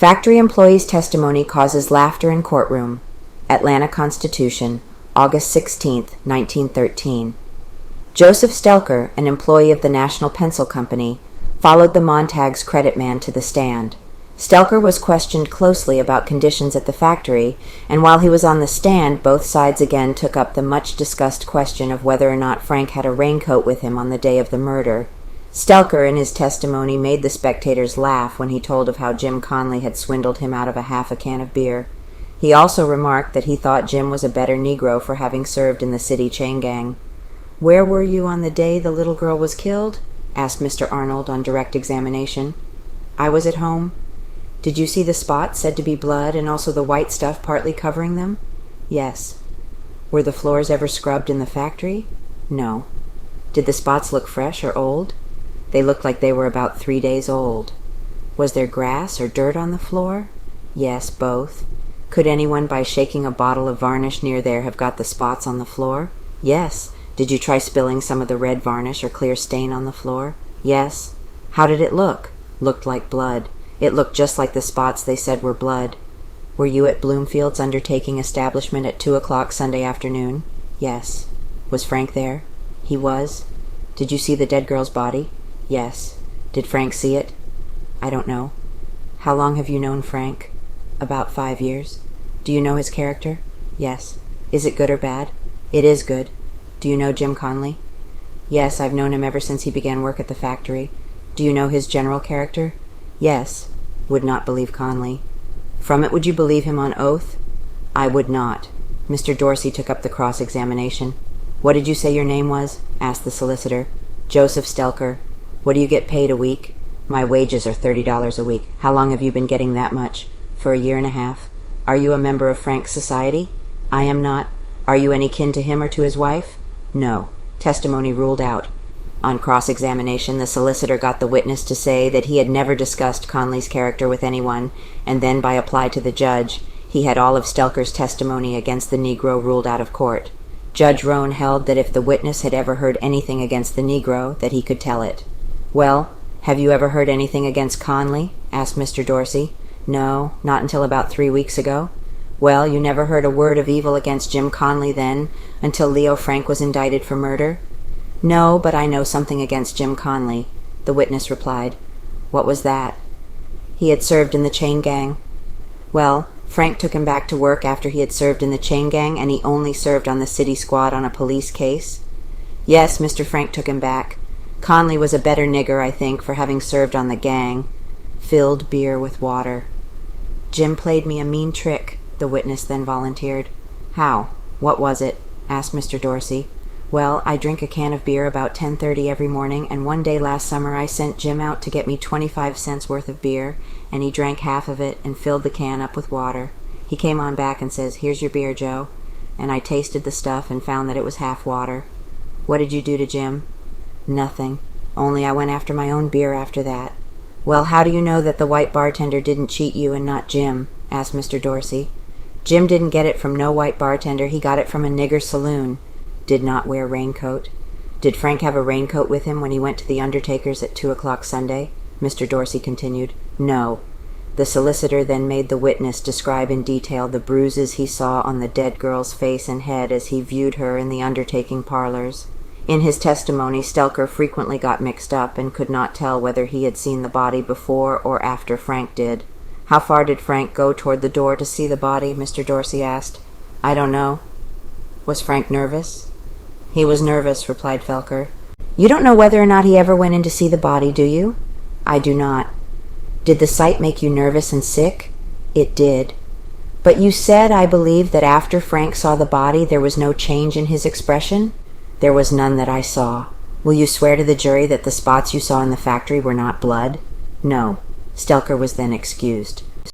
Factory employee's testimony causes laughter in courtroom. Atlanta Constitution, August 16, 1913. Joseph Stelker, an employee of the National Pencil Company, followed the Montag's credit man to the stand. Stelker was questioned closely about conditions at the factory, and while he was on the stand, both sides again took up the much-discussed question of whether or not Frank had a raincoat with him on the day of the murder. Stelker, in his testimony, made the spectators laugh when he told of how Jim Conley had swindled him out of half a can of beer. He also remarked that he thought Jim was a better negro for having served in the city chaingang. "Where were you on the day the little girl was killed?" asked Mr. Arnold on direct examination. "I was at home." "Did you see the spots said to be blood and also the white stuff partly covering them?" "Yes." "Were the floors ever scrubbed in the factory?" "No." "Did the spots look fresh or old?" "They looked like they were about 3 days old." "Was there grass or dirt on the floor?" "Yes, both." "Could anyone by shaking a bottle of varnish near there have got the spots on the floor?" "Yes." "Did you try spilling some of the red varnish or clear stain on the floor?" "Yes." "How did it look?" "Looked like blood. It looked just like the spots they said were blood." "Were you at Bloomfield's undertaking establishment at 2 o'clock Sunday afternoon?" "Yes." "Was Frank there?" "He was." "Did you see the dead girl's body?" "Yes." "Did Frank see it?" "I don't know." "How long have you known Frank?" "About 5 years." "Do you know his character?" "Yes." "Is it good or bad?" "It is good." "Do you know Jim Conley?" "Yes, I've known him ever since he began work at the factory." "Do you know his general character?" "Yes." "Would not believe Conley." "From it would you believe him on oath?" "I would not." Mr. Dorsey took up the cross-examination. "What did you say your name was?" asked the solicitor. "Joseph Stelker." "What do you get paid a week?" "My wages are $30 a week." "How long have you been getting that much?" "For a year and a half." "Are you a member of Frank's society?" "I am not." "Are you any kin to him or to his wife?" "No." Testimony ruled out. On cross-examination, the solicitor got the witness to say that he had never discussed Conley's character with anyone, and then, by apply to the judge, he had all of Stelker's testimony against the Negro ruled out of court. Judge Roan held that if the witness had ever heard anything against the Negro, that he could tell it. "Well, have you ever heard anything against Conley?" asked Mr. Dorsey. "No, not until about 3 weeks ago." "Well, you never heard a word of evil against Jim Conley then, until Leo Frank was indicted for murder?" "No, but I know something against Jim Conley," the witness replied. "What was that?" "He had served in the chaingang." "Well, Frank took him back to work after he had served in the chaingang, and he only served on the city squad on a police case?" "Yes, Mr. Frank took him back. Conley was a better nigger, I think, for having served on the gang." Filled beer with water. "Jim played me a mean trick," the witness then volunteered. "How? What was it?" asked Mr. Dorsey. "Well, I drink a can of beer about 10:30 every morning, and one day last summer I sent Jim out to get me 25 cents worth of beer, and he drank half of it and filled the can up with water. He came on back and says, 'Here's your beer, Joe.' And I tasted the stuff and found that it was half water." "What did you do to Jim?" "Nothing. Only I went after my own beer after that." "Well, how do you know that the white bartender didn't cheat you and not Jim?" asked Mr. Dorsey. "Jim didn't get it from no white bartender. He got it from a nigger saloon." "Did not wear raincoat." "Did Frank have a raincoat with him when he went to the undertaker's at 2 o'clock Sunday?" Mr. Dorsey continued. "No." The solicitor then made the witness describe in detail the bruises he saw on the dead girl's face and head as he viewed her in the undertaking parlors. In his testimony, Stelker frequently got mixed up and could not tell whether he had seen the body before or after Frank did. "How far did Frank go toward the door to see the body?" Mr. Dorsey asked. "I don't know." "Was Frank nervous?" "He was nervous," replied Felker. "You don't know whether or not he ever went in to see the body, do you?" "I do not." "Did the sight make you nervous and sick?" "It did." "But you said, I believe, that after Frank saw the body there was no change in his expression?" "There was none that I saw." "Will you swear to the jury that the spots you saw in the factory were not blood?" "No." Stelker was then excused.